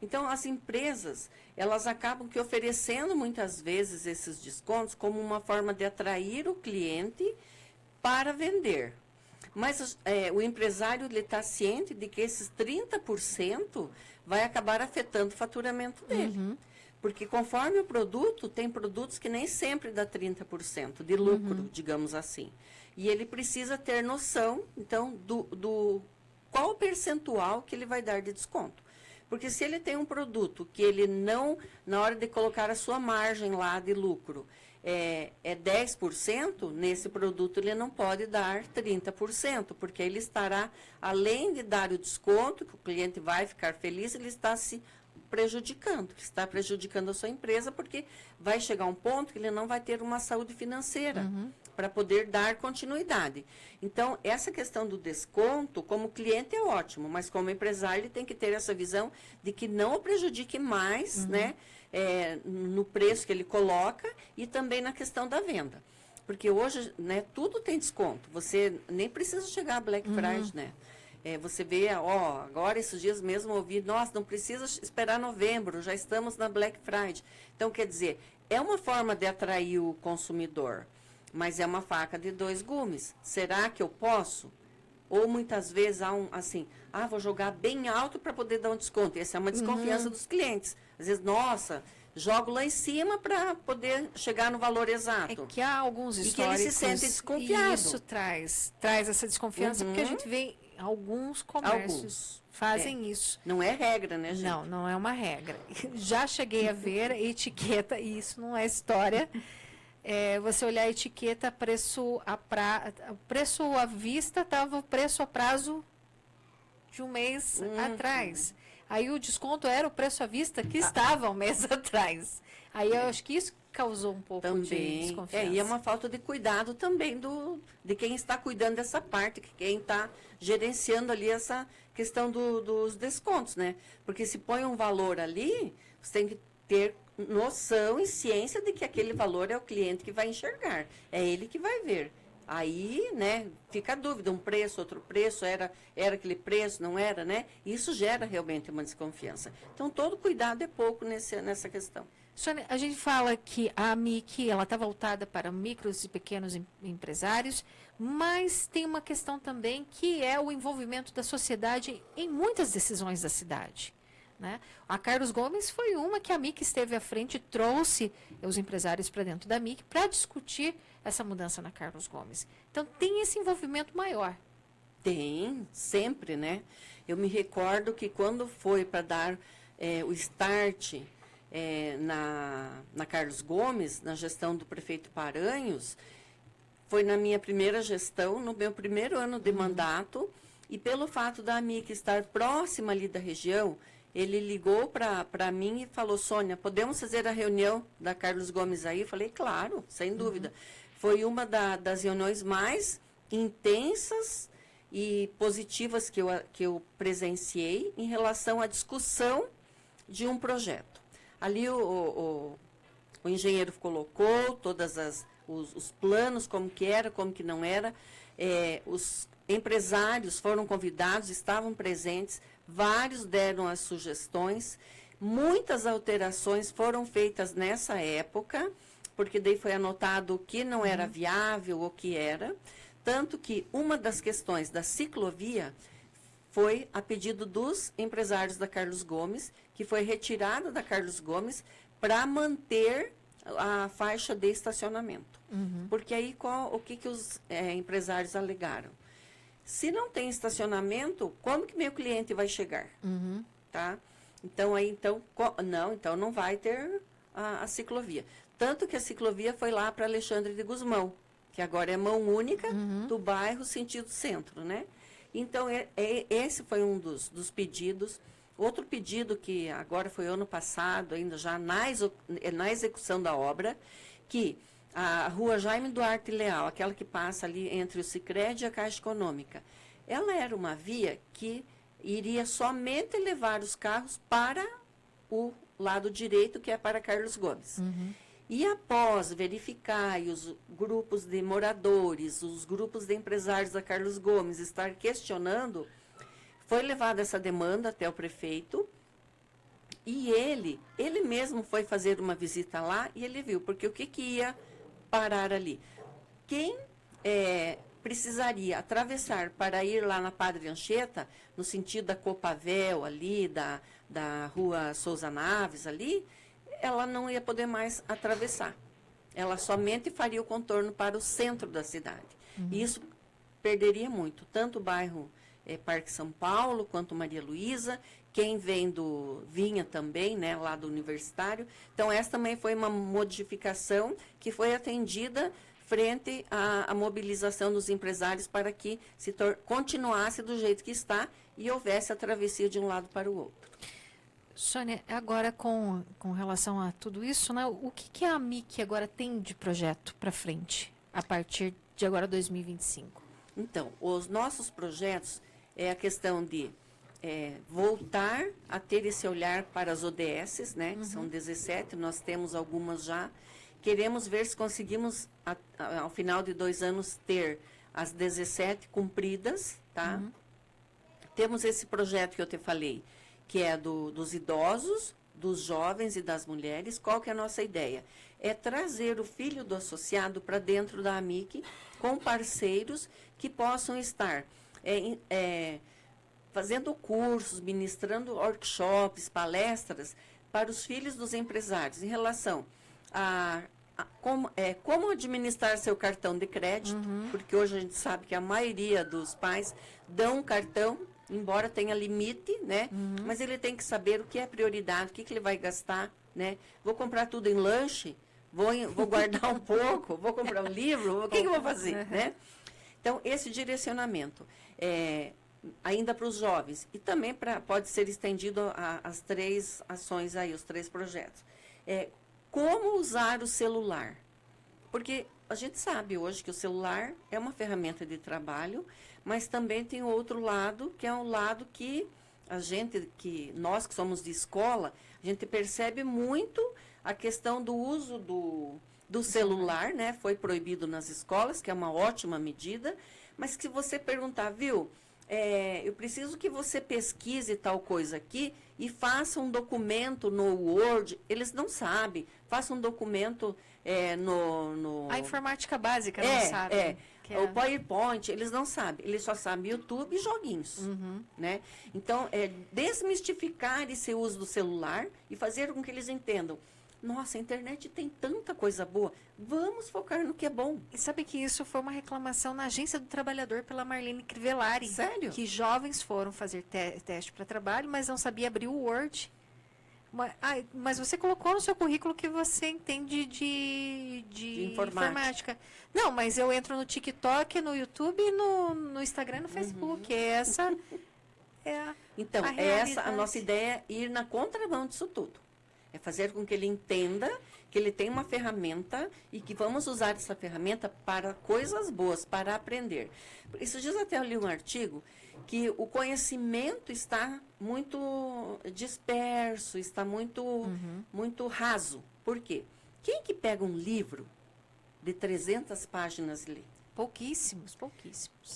Então, as empresas, elas acabam que oferecendo muitas vezes esses descontos como uma forma de atrair o cliente para vender. Mas o empresário está ciente de que esses 30% vai acabar afetando o faturamento dele. Porque conforme o produto, tem produtos que nem sempre dá 30% de lucro, digamos assim. E ele precisa ter noção, então, do qual o percentual que ele vai dar de desconto. Porque se ele tem um produto que ele não, na hora de colocar a sua margem lá de lucro, é 10%, nesse produto ele não pode dar 30%, porque ele estará, além de dar o desconto, que o cliente vai ficar feliz, ele está se prejudicando, está prejudicando a sua empresa, porque vai chegar um ponto que ele não vai ter uma saúde financeira para poder dar continuidade. Então, essa questão do desconto, como cliente é ótimo, mas como empresário ele tem que ter essa visão de que não o prejudique mais, né, no preço que ele coloca e também na questão da venda. Porque hoje, né, tudo tem desconto. Você nem precisa chegar a Black Friday, né? Você vê, agora esses dias mesmo eu ouvi, nossa, não precisa esperar novembro, já estamos na Black Friday. Então, quer dizer, é uma forma de atrair o consumidor, mas é uma faca de dois gumes. Será que eu posso? Ou muitas vezes há vou jogar bem alto para poder dar um desconto. Essa é uma desconfiança dos clientes. Às vezes, nossa, jogo lá em cima para poder chegar no valor exato. É que há alguns históricos. E que ele se sente desconfiado. E isso traz essa desconfiança, porque a gente vê alguns comércios fazem isso. Não é regra, né, gente? Não é uma regra. Já cheguei a ver etiqueta, e isso não é história. Você olhar a etiqueta, preço à vista, estava o preço a prazo de um mês atrás. Aí o desconto era o preço à vista que estava um mês atrás. Aí eu acho que isso causou um pouco de desconfiança. E é uma falta de cuidado também de quem está cuidando dessa parte, quem está gerenciando ali essa questão dos descontos, né? Porque se põe um valor ali, você tem que ter noção e ciência de que aquele valor é o cliente que vai enxergar, é ele que vai ver. Aí, né, fica a dúvida, um preço, outro preço, era aquele preço, não era, né? Isso gera realmente uma desconfiança. Então, todo cuidado é pouco nessa questão. Sônia, a gente fala que a AMIC ela está voltada para micros e pequenos empresários, mas tem uma questão também que é o envolvimento da sociedade em muitas decisões da cidade. Né? A Carlos Gomes foi uma que a AMIC esteve à frente e trouxe os empresários para dentro da AMIC para discutir essa mudança na Carlos Gomes. Então, tem esse envolvimento maior. Tem, sempre, né? Eu me recordo que quando foi para dar o start na Carlos Gomes, na gestão do prefeito Paranhos, foi na minha primeira gestão, no meu primeiro ano de mandato, e pelo fato da AMIC estar próxima ali da região, ele ligou para mim e falou, Sônia, podemos fazer a reunião da Carlos Gomes aí? Eu falei, claro, sem dúvida. Foi uma das reuniões mais intensas e positivas que eu presenciei em relação à discussão de um projeto. Ali o engenheiro colocou todos os planos, como que era, como que não era. Os empresários foram convidados, estavam presentes, vários deram as sugestões. Muitas alterações foram feitas nessa época, porque daí foi anotado o que não era viável, o que era. Tanto que uma das questões da ciclovia foi a pedido dos empresários da Carlos Gomes, que foi retirada da Carlos Gomes para manter a faixa de estacionamento. Porque aí o que os empresários alegaram? Se não tem estacionamento, como que meu cliente vai chegar? Tá? Então, não vai ter a ciclovia. Tanto que a ciclovia foi lá para Alexandre de Gusmão, que agora é mão única do bairro sentido centro, né? Então, esse foi um dos pedidos. Outro pedido que agora foi ano passado, ainda já na execução da obra, que a rua Jaime Duarte Leal, aquela que passa ali entre o Sicredi e a Caixa Econômica, ela era uma via que iria somente levar os carros para o lado direito, que é para Carlos Gomes. E após verificar e os grupos de moradores, os grupos de empresários da Carlos Gomes estar questionando, foi levada essa demanda até o prefeito e ele mesmo foi fazer uma visita lá e ele viu, porque o que ia parar ali? Quem precisaria atravessar para ir lá na Padre Anchieta, no sentido da Copavel ali, da rua Souza Naves ali, ela não ia poder mais atravessar. Ela somente faria o contorno para o centro da cidade. E isso perderia muito, tanto o bairro Parque São Paulo, quanto Maria Luísa, quem vinha também, né, lá do Universitário. Então, essa também foi uma modificação que foi atendida frente à mobilização dos empresários para que continuasse do jeito que está e houvesse a travessia de um lado para o outro. Sônia, agora com relação a tudo isso, né, o que a AMIC agora tem de projeto para frente, a partir de agora 2025? Então, os nossos projetos é a questão de voltar a ter esse olhar para as ODSs, né, que são 17, nós temos algumas já. Queremos ver se conseguimos, ao final de 2 anos, ter as 17 cumpridas, tá? Temos esse projeto que eu te falei, que é dos idosos, dos jovens e das mulheres. Qual que é a nossa ideia? É trazer o filho do associado para dentro da AMIC com parceiros que possam estar fazendo cursos, ministrando workshops, palestras para os filhos dos empresários em relação a como administrar seu cartão de crédito, porque hoje a gente sabe que a maioria dos pais dão um cartão, embora tenha limite, né? Mas ele tem que saber o que é prioridade, o que ele vai gastar, né? Vou comprar tudo em lanche, vou guardar um pouco, vou comprar um livro, o que eu vou fazer, né? Então, esse direcionamento. ainda para os jovens. E também pode ser estendido às 3 ações aí, os 3 projetos. Como usar o celular? Porque a gente sabe hoje que o celular é uma ferramenta de trabalho, mas também tem o outro lado, que é um lado que nós que somos de escola, a gente percebe muito a questão do uso do celular, né? Foi proibido nas escolas, que é uma ótima medida, mas que se você perguntar, viu, eu preciso que você pesquise tal coisa aqui e faça um documento no Word, eles não sabem, faça um documento no... A informática básica não sabe. O PowerPoint, eles não sabem, eles só sabem YouTube e joguinhos, né? Então, desmistificar esse uso do celular e fazer com que eles entendam, nossa, a internet tem tanta coisa boa, vamos focar no que é bom. E sabe que isso foi uma reclamação na Agência do Trabalhador pela Marlene Crivellari. Sério? Que jovens foram fazer teste para trabalho, mas não sabia abrir o Word. Mas você colocou no seu currículo que você entende de informática. Não, mas eu entro no TikTok, no YouTube, no Instagram e no Facebook. Essa é então, a nossa ideia é ir na contramão disso tudo. É fazer com que ele entenda que ele tem uma ferramenta e que vamos usar essa ferramenta para coisas boas, para aprender. Esses dias até eu li um artigo que o conhecimento está muito disperso, está muito raso. Por quê? Quem que pega um livro de 300 páginas e lê? Pouquíssimos.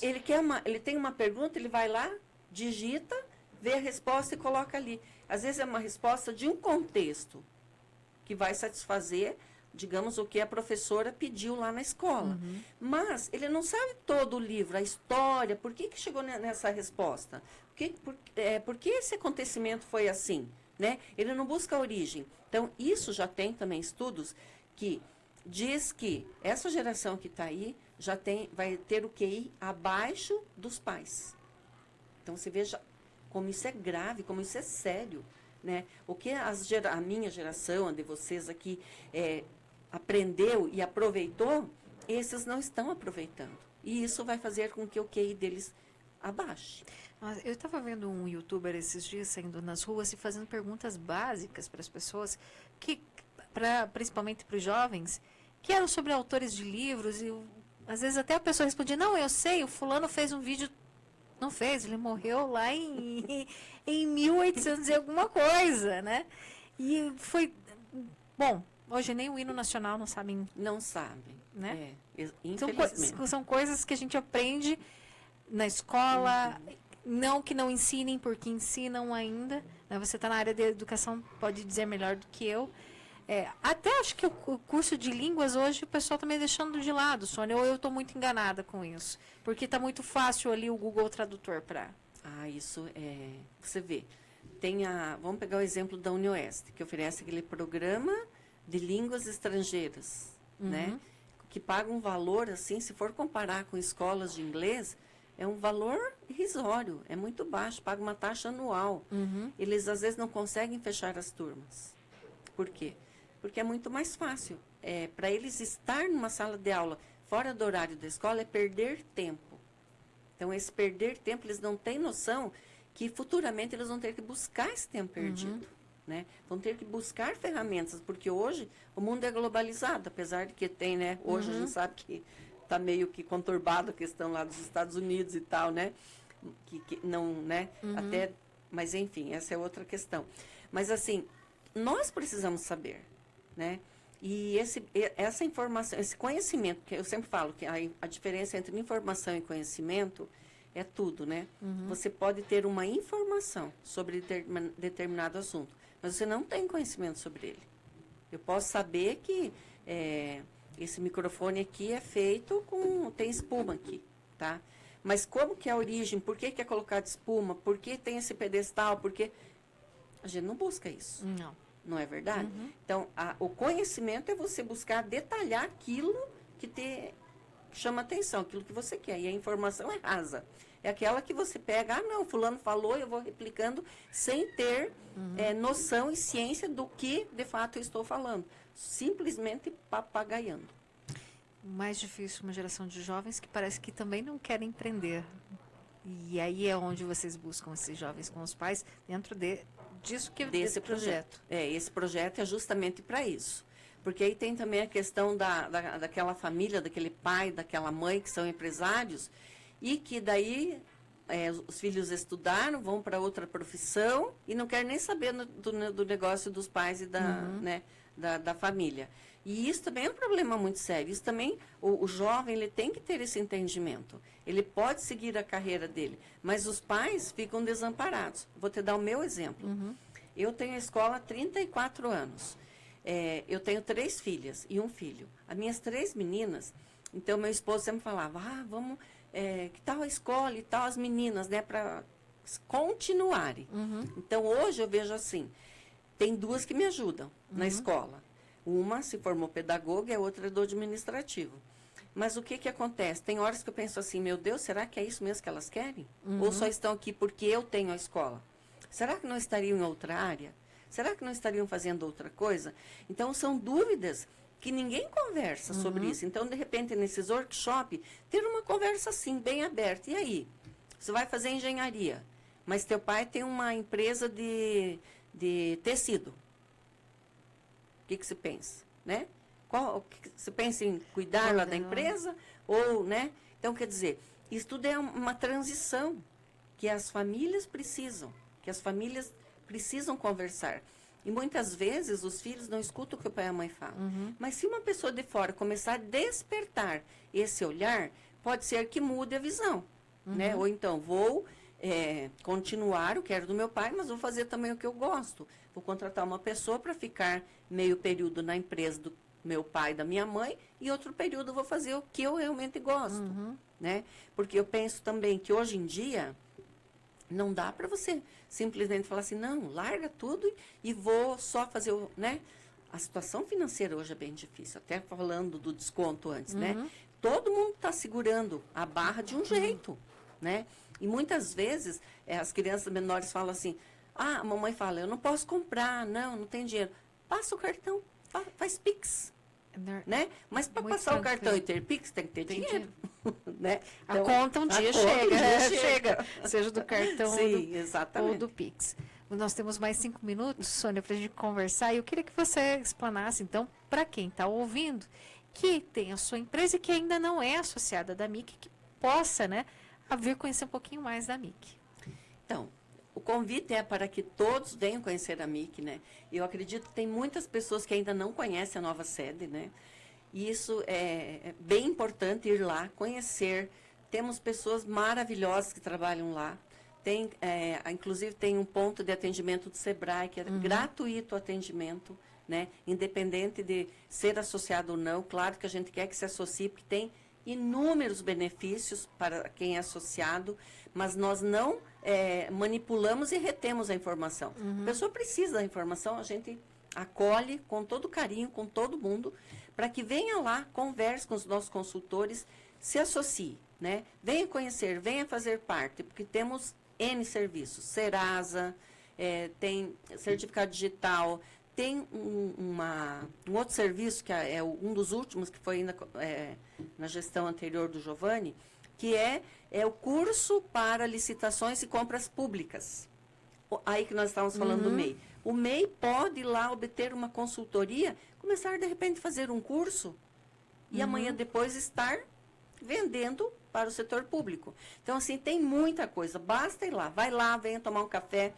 Ele tem uma pergunta, ele vai lá, digita, vê a resposta e coloca ali. Às vezes é uma resposta de um contexto que vai satisfazer, digamos, o que a professora pediu lá na escola. Mas ele não sabe todo o livro, a história, por que chegou nessa resposta? Por que esse acontecimento foi assim? Né? Ele não busca a origem. Então, isso já tem também estudos que diz que essa geração que está aí vai ter o QI abaixo dos pais. Então, você veja como isso é grave, como isso é sério. Né? O que a minha geração, a de vocês aqui, aprendeu e aproveitou, esses não estão aproveitando. E isso vai fazer com que o QI deles abaixe. Eu estava vendo um youtuber esses dias saindo nas ruas e fazendo perguntas básicas para as pessoas, principalmente para os jovens, que eram sobre autores de livros, e às vezes até a pessoa respondia, não, eu sei, o fulano fez um vídeo. Não fez, ele morreu lá em 1800 e alguma coisa, né? E foi... Bom, hoje nem o hino nacional não sabem. Não sabem, né? Infelizmente. São coisas que a gente aprende na escola, não que não ensinem, porque ensinam ainda. Né? Você está na área de educação, pode dizer melhor do que eu. Até acho que o curso de línguas hoje o pessoal está meio deixando de lado, Sônia. Ou eu estou muito enganada com isso. Porque está muito fácil ali o Google Tradutor para... Isso é... Você vê. Vamos pegar o exemplo da UniOeste, que oferece aquele programa de línguas estrangeiras, né? Que paga um valor, assim, se for comparar com escolas de inglês, é um valor irrisório, é muito baixo, paga uma taxa anual. Eles, às vezes, não conseguem fechar as turmas. Por quê? Porque é muito mais fácil. Para eles estar numa sala de aula fora do horário da escola é perder tempo. Então, esse perder tempo, eles não têm noção que futuramente eles vão ter que buscar esse tempo perdido. Né? Vão ter que buscar ferramentas, porque hoje o mundo é globalizado, apesar de que tem, né? Hoje a gente sabe que está meio que conturbado a questão lá dos Estados Unidos e tal, né? Que não, né? Até, mas enfim, essa é outra questão. Mas assim, nós precisamos saber, né? E essa informação, esse conhecimento, que eu sempre falo que a diferença entre informação e conhecimento é tudo, né? Você pode ter uma informação sobre determinado assunto, mas você não tem conhecimento sobre ele. Eu posso saber que esse microfone aqui é feito tem espuma aqui, tá? Mas como que é a origem? Por que é colocado espuma? Por que tem esse pedestal? Por que... A gente não busca isso. Não é verdade? Então, o conhecimento é você buscar detalhar aquilo que chama atenção, aquilo que você quer. E a informação é rasa. É aquela que você pega, não, fulano falou, eu vou replicando, sem ter noção e ciência do que, de fato, eu estou falando. Simplesmente papagaiando. Mais difícil uma geração de jovens que parece que também não querem empreender. E aí é onde vocês buscam esses jovens com os pais, dentro disso desse projeto. Esse projeto é justamente para isso. Porque aí tem também a questão daquela família, daquele pai, daquela mãe que são empresários e que daí os filhos estudaram, vão para outra profissão e não querem nem saber do negócio dos pais e da família. E isso também é um problema muito sério. Isso também, o jovem ele tem que ter esse entendimento. Ele pode seguir a carreira dele, mas os pais ficam desamparados. Vou te dar o meu exemplo. Eu tenho a escola há 34 anos. Eu tenho 3 filhas e um filho. As minhas 3 meninas, então meu esposo sempre falava, vamos, que tal a escola e tal as meninas, né, para continuarem. Então hoje eu vejo assim, tem 2 que me ajudam na escola. Uma se formou pedagoga e a outra é do administrativo. Mas o que acontece? Tem horas que eu penso assim, meu Deus, será que é isso mesmo que elas querem? Ou só estão aqui porque eu tenho a escola? Será que não estariam em outra área? Será que não estariam fazendo outra coisa? Então, são dúvidas que ninguém conversa sobre isso. Então, de repente, nesses workshops, ter uma conversa assim, bem aberta. E aí? Você vai fazer engenharia, mas teu pai tem uma empresa de tecido. O que você pensa? Né? Você pensa em cuidar lá da empresa? Ou, né? Então, quer dizer, isso tudo é uma transição que as famílias precisam, conversar. E muitas vezes os filhos não escutam o que o pai e a mãe falam. Mas se uma pessoa de fora começar a despertar esse olhar, pode ser que mude a visão. Né? Ou então, vou continuar o que era do meu pai, mas vou fazer também o que eu gosto. Vou contratar uma pessoa para ficar meio período na empresa do meu pai e da minha mãe, e outro período vou fazer o que eu realmente gosto. Né? Porque eu penso também que hoje em dia não dá para você simplesmente falar assim, não, larga tudo e vou só fazer o, né? A situação financeira hoje é bem difícil, até falando do desconto antes, né? Todo mundo está segurando a barra de um jeito, né? E muitas vezes as crianças menores falam assim, a mamãe fala, eu não posso comprar, não tem dinheiro. Passa o cartão, faz Pix. Né? Mas para passar o cartão e ter Pix, tem que ter dinheiro. Né? Então, a conta um dia chega. Seja do cartão ou do Pix. Nós temos mais 5 minutos, Sônia, para a gente conversar. E eu queria que você explanasse, então, para quem está ouvindo, que tem a sua empresa e que ainda não é associada da MIC, que possa, né, vir conhecer um pouquinho mais da MIC. Então, o convite é para que todos venham conhecer a MIC, né? Eu acredito que tem muitas pessoas que ainda não conhecem a nova sede, né? E isso é bem importante ir lá, conhecer. Temos pessoas maravilhosas que trabalham lá. Inclusive, tem um ponto de atendimento do SEBRAE, que é gratuito o atendimento, né? Independente de ser associado ou não. Claro que a gente quer que se associe, porque tem inúmeros benefícios para quem é associado, mas nós não manipulamos e retemos a informação. A pessoa precisa da informação, a gente acolhe com todo carinho, com todo mundo, para que venha lá, converse com os nossos consultores, se associe, né? Venha conhecer, venha fazer parte, porque temos N serviços, Serasa, tem certificado digital, tem um outro serviço, que é um dos últimos, que foi ainda na gestão anterior do Giovanni, que é o curso para licitações e compras públicas. Aí que nós estávamos falando do MEI. O MEI pode ir lá obter uma consultoria, começar de repente a fazer um curso e amanhã depois estar vendendo para o setor público. Então, assim, tem muita coisa. Basta ir lá. Vai lá, venha tomar um café.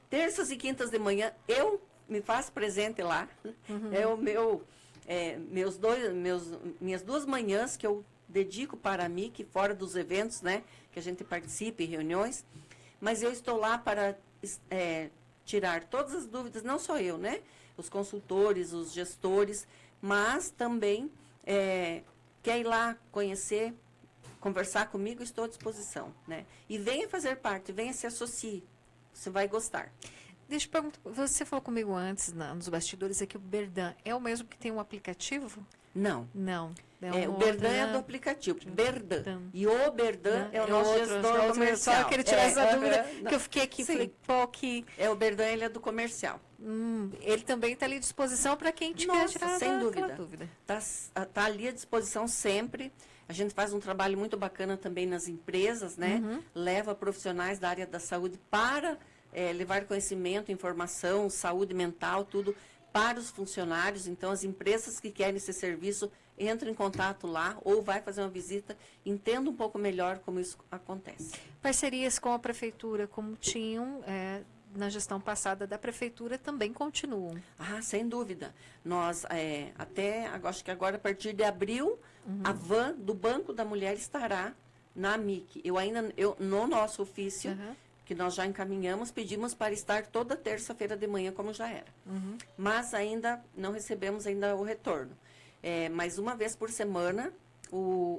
Terças e quintas de manhã, eu me faço presente lá. Minhas 2 manhãs que eu dedico para mim, que fora dos eventos, né, que a gente participa em reuniões, mas eu estou lá para tirar todas as dúvidas, não só eu, né, os consultores, os gestores, mas também quer ir lá conhecer, conversar comigo, estou à disposição, né, e venha fazer parte, venha se associar, você vai gostar. Deixa eu perguntar, você falou comigo antes, nos bastidores, aqui o Berdan é o mesmo que tem um aplicativo? Não. Não. O Berdan é do aplicativo, Berdan. E o Berdan é o nosso gestor comercial. Só eu queria tirar essa dúvida, que eu fiquei aqui, falei, que... O Berdan, ele é do comercial. Ele também está ali à disposição para quem tiver tirar sem dúvida. Está ali à disposição sempre. A gente faz um trabalho muito bacana também nas empresas, né? Leva profissionais da área da saúde para levar conhecimento, informação, saúde mental, tudo para os funcionários. Então, as empresas que querem esse serviço entram em contato lá ou vai fazer uma visita, entenda um pouco melhor como isso acontece. Parcerias com a prefeitura, como tinham na gestão passada da prefeitura, também continuam. Ah, sem dúvida. Nós, acho que agora, a partir de abril, a van do Banco da Mulher estará na AMIC. No nosso ofício, que nós já encaminhamos, pedimos para estar toda terça-feira de manhã, como já era. Mas ainda não recebemos ainda o retorno. Mas uma vez por semana,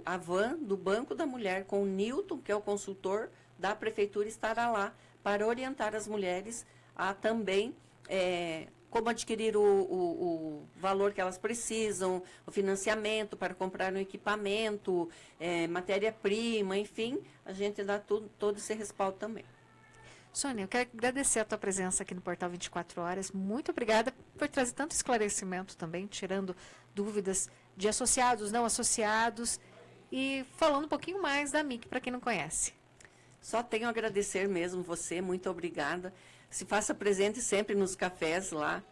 a van do Banco da Mulher, com o Nilton, que é o consultor da prefeitura, estará lá para orientar as mulheres a também como adquirir o valor que elas precisam, o financiamento para comprar um equipamento, matéria-prima, enfim, a gente dá todo esse respaldo também. Sônia, eu quero agradecer a tua presença aqui no Portal 24 Horas. Muito obrigada por trazer tanto esclarecimento também, tirando dúvidas de associados, não associados, e falando um pouquinho mais da AMIC, para quem não conhece. Só tenho a agradecer mesmo você, muito obrigada. Se faça presente sempre nos cafés lá.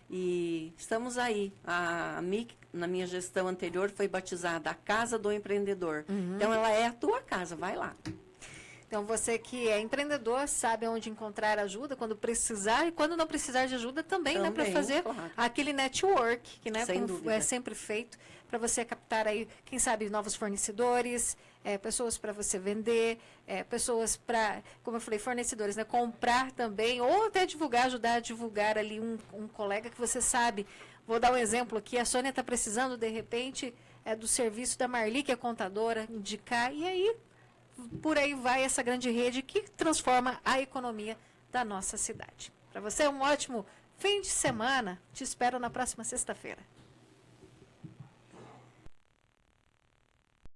E estamos aí. A AMIC, na minha gestão anterior, foi batizada a Casa do Empreendedor. Então, ela é a tua casa, vai lá. Então, você que é empreendedor, sabe onde encontrar ajuda quando precisar, e quando não precisar de ajuda também, né, para fazer aquele network, que, né, como é sempre feito, para você captar aí, quem sabe, novos fornecedores, pessoas para você vender, pessoas para, como eu falei, fornecedores, né, comprar também, ou até divulgar, ajudar a divulgar ali um colega que você sabe. Vou dar um exemplo aqui, a Sônia está precisando, de repente, do serviço da Marli, que é contadora, indicar, e aí por aí vai essa grande rede que transforma a economia da nossa cidade. Para você, um ótimo fim de semana. Te espero na próxima sexta-feira.